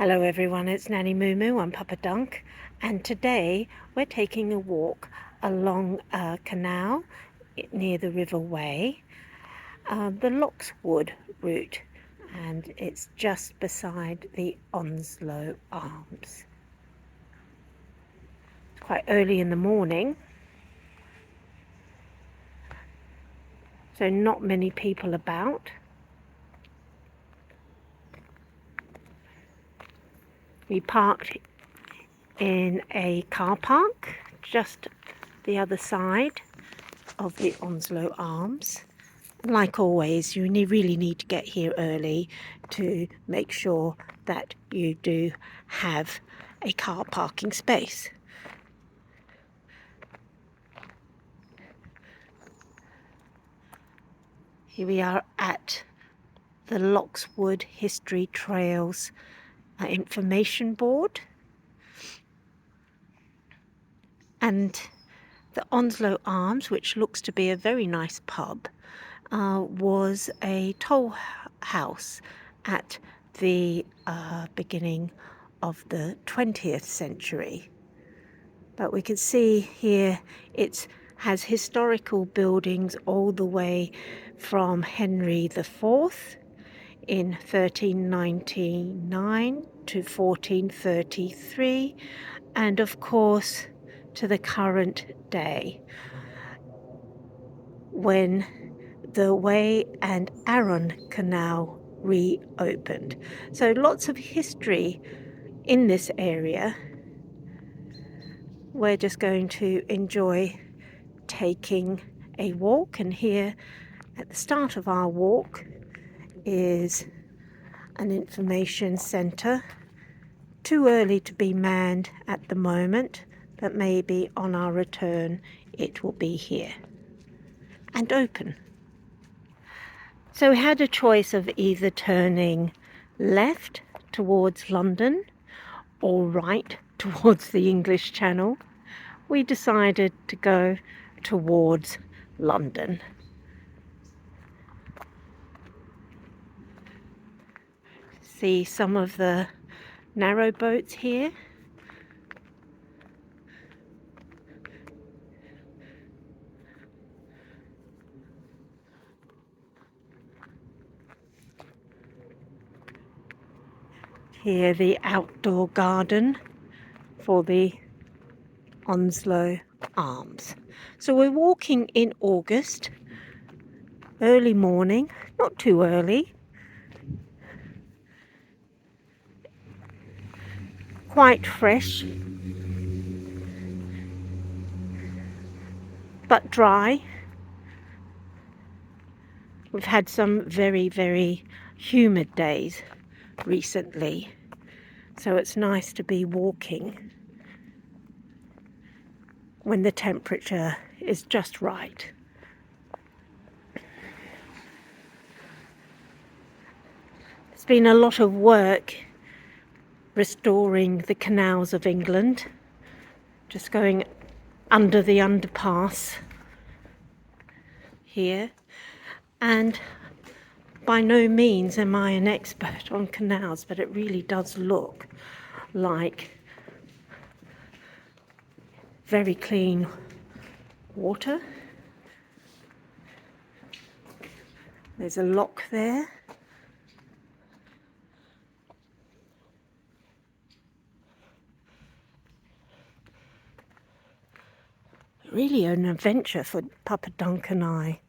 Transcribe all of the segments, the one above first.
Hello everyone, it's Nanny Moo Moo, I'm Papa Dunk, and today we're taking a walk along a canal near the River Wey, the Loxwood route, and it's just beside the Onslow Arms. It's quite early in the morning, so not many people about. We parked in a car park just the other side of the Onslow Arms. Like always, you really need to get here early to make sure that you do have a car parking space. Here we are at the Loxwood History Trails information board, and the Onslow Arms, which looks to be a very nice pub, was a toll house at the beginning of the 20th century. But we can see here it has historical buildings all the way from Henry IV in 1399 to 1433, and of course to the current day when the Wey and Arun Canal reopened. So lots of history in this area. We're just going to enjoy taking a walk, and here at the start of our walk is an information centre. Too early to be manned at the moment, but maybe on our return it will be here and open. So we had a choice of either turning left towards London or right towards the English Channel. We decided to go towards London. See some of the narrow boats here. Here the outdoor garden for the Onslow Arms. So we're walking in August, early morning, not too early. Quite fresh, but dry. We've had some very, very humid days recently, so it's nice to be walking when the temperature is just right. There's been a lot of work restoring the canals of England, just going under the underpass here, and by no means am I an expert on canals, but it really does look like very clean water. There's a lock there. Really an adventure for Papa Dunk and I.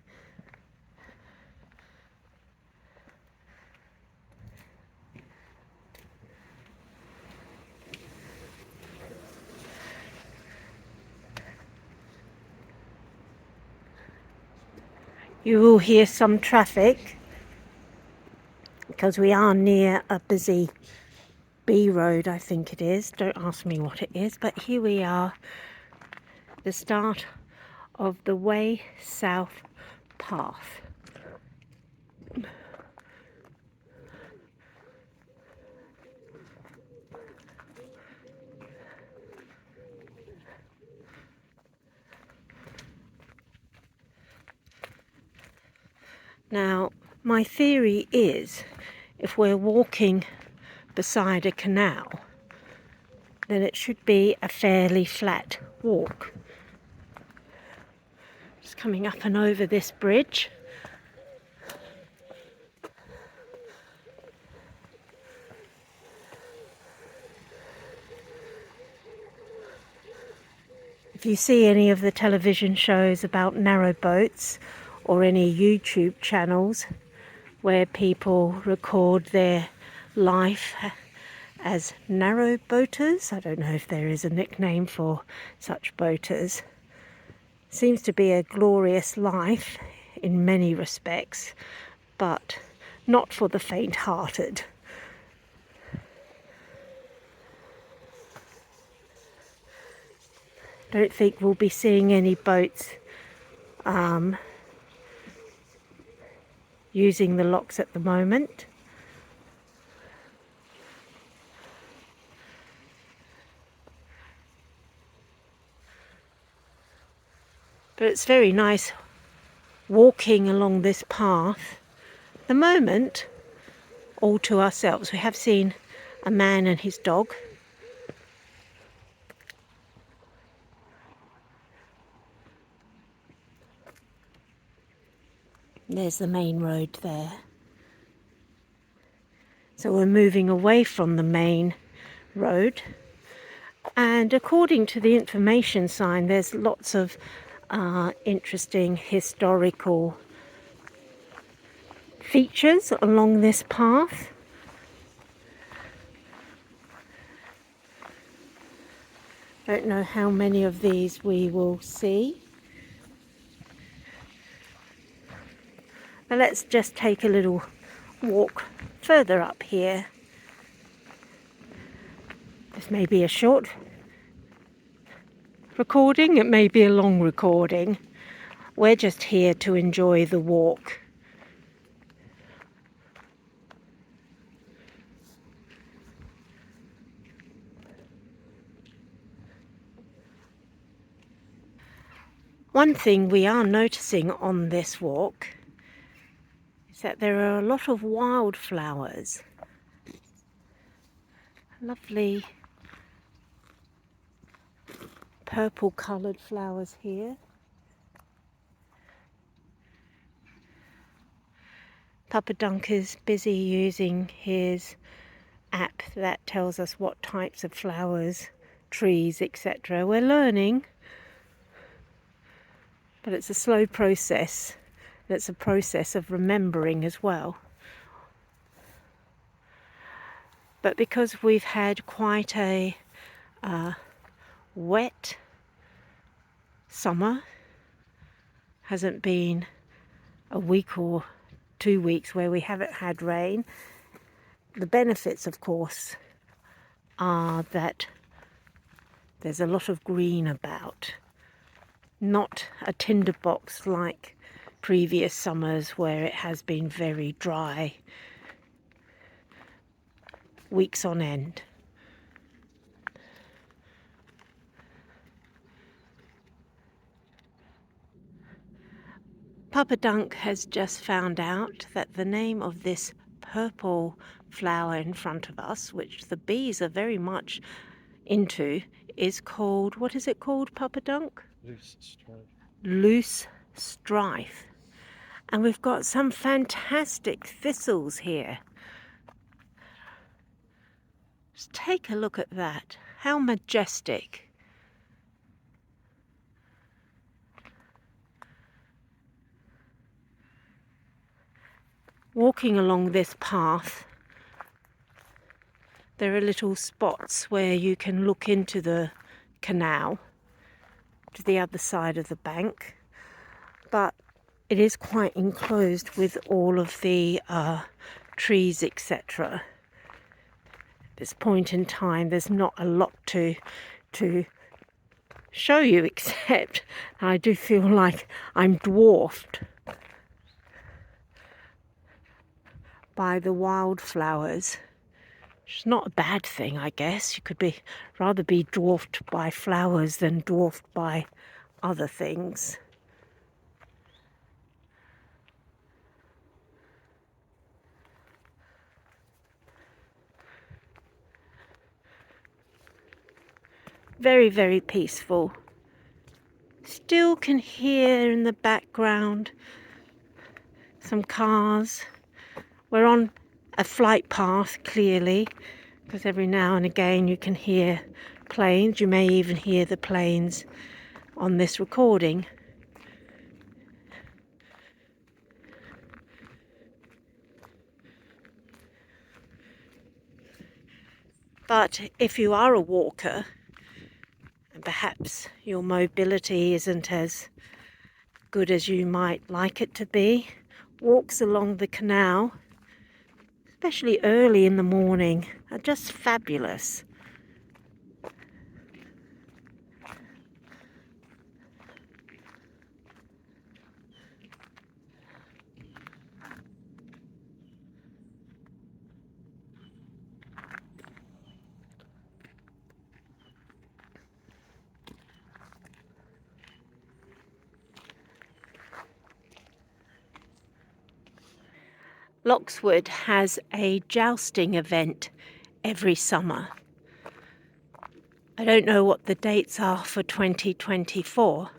You will hear some traffic because we are near a busy B road, I think it is. Don't ask me what it is, but here we are, the start of the Way South path. Now, my theory is if we're walking beside a canal, then it should be a fairly flat walk. Just coming up and over this bridge. If you see any of the television shows about narrowboats or any YouTube channels where people record their life as narrowboaters, I don't know if there is a nickname for such boaters, seems to be a glorious life in many respects, but not for the faint-hearted. Don't think we'll be seeing any boats using the locks at the moment. But it's very nice walking along this path. At the moment, all to ourselves. We have seen a man and his dog. There's the main road there. So we're moving away from the main road. And according to the information sign, there's lots of interesting historical features along this path. Don't know how many of these we will see. But let's just take a little walk further up here. This may be a short recording, it may be a long recording. We're just here to enjoy the walk. One thing we are noticing on this walk is that there are a lot of wildflowers. Lovely purple coloured flowers here. Papa Dunk is busy using his app that tells us what types of flowers, trees, etc. We're learning, but it's a slow process. It's a process of remembering as well. But because we've had quite a wet summer, hasn't been a week or 2 weeks where we haven't had rain, the benefits, of course, are that there's a lot of green about. Not a tinderbox like previous summers where it has been very dry weeks on end. Papa Dunk has just found out that the name of this purple flower in front of us, which the bees are very much into, is called, what is it called, Papa Dunk? Loose strife. Loose strife. And we've got some fantastic thistles here. Just take a look at that. How majestic. Walking along this path, there are little spots where you can look into the canal to the other side of the bank, but it is quite enclosed with all of the trees, etc. At this point in time, there's not a lot to show you, except I do feel like I'm dwarfed by the wildflowers. Which is not a bad thing, I guess. You could rather be dwarfed by flowers than dwarfed by other things. Very, very peaceful. Still can hear in the background some cars. We're on a flight path, clearly, because every now and again you can hear planes. You may even hear the planes on this recording. But if you are a walker, and perhaps your mobility isn't as good as you might like it to be, walks along the canal, especially early in the morning, are just fabulous. Loxwood has a jousting event every summer. I don't know what the dates are for 2024.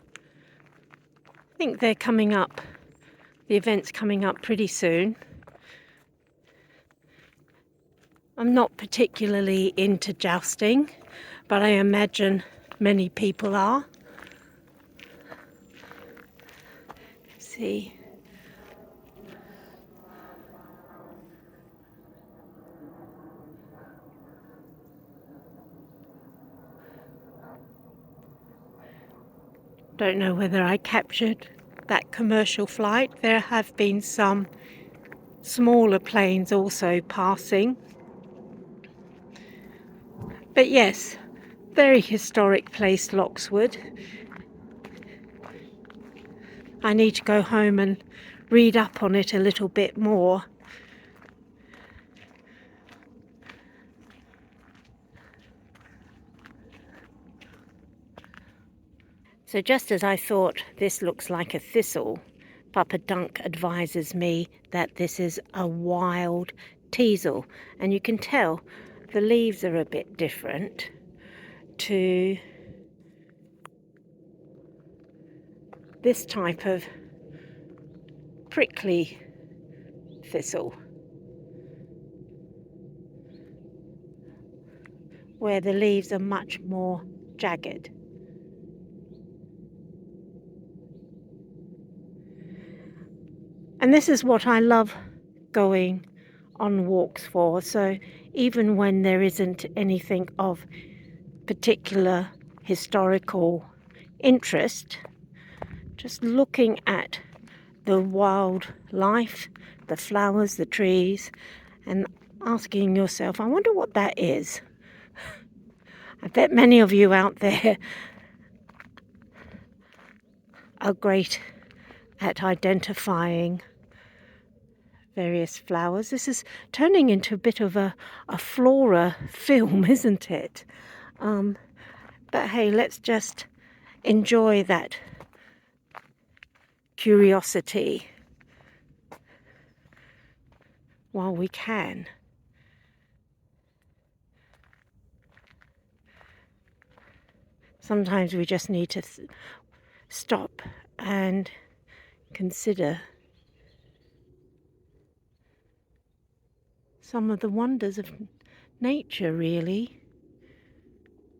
I think they're coming up. The event's coming up pretty soon. I'm not particularly into jousting, but I imagine many people are. See. Don't know whether I captured that commercial flight. There have been some smaller planes also passing. But yes, very historic place, Loxwood. I need to go home and read up on it a little bit more. So just as I thought this looks like a thistle, Papa Dunk advises me that this is a wild teasel. And you can tell the leaves are a bit different to this type of prickly thistle, where the leaves are much more jagged. And this is what I love going on walks for. So even when there isn't anything of particular historical interest, just looking at the wildlife, the flowers, the trees, and asking yourself, I wonder what that is. I bet many of you out there are great at identifying various flowers. This is turning into a bit of a flora film, isn't it? But hey, let's just enjoy that curiosity while we can. Sometimes we just need to stop and consider some of the wonders of nature, really.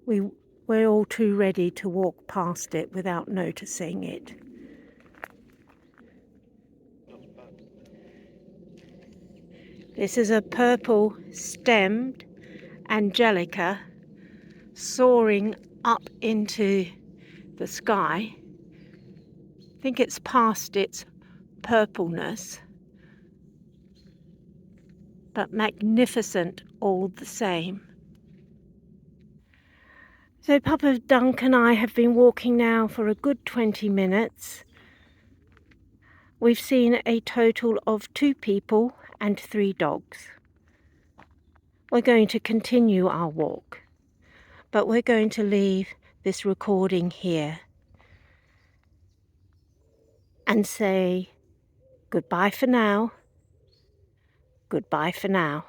We're all too ready to walk past it without noticing it. This is a purple stemmed angelica soaring up into the sky. I think it's past its purpleness, but magnificent all the same. So Papa Dunk and I have been walking now for a good 20 minutes. We've seen a total of 2 people and 3 dogs. We're going to continue our walk, but we're going to leave this recording here and say goodbye for now. Goodbye for now.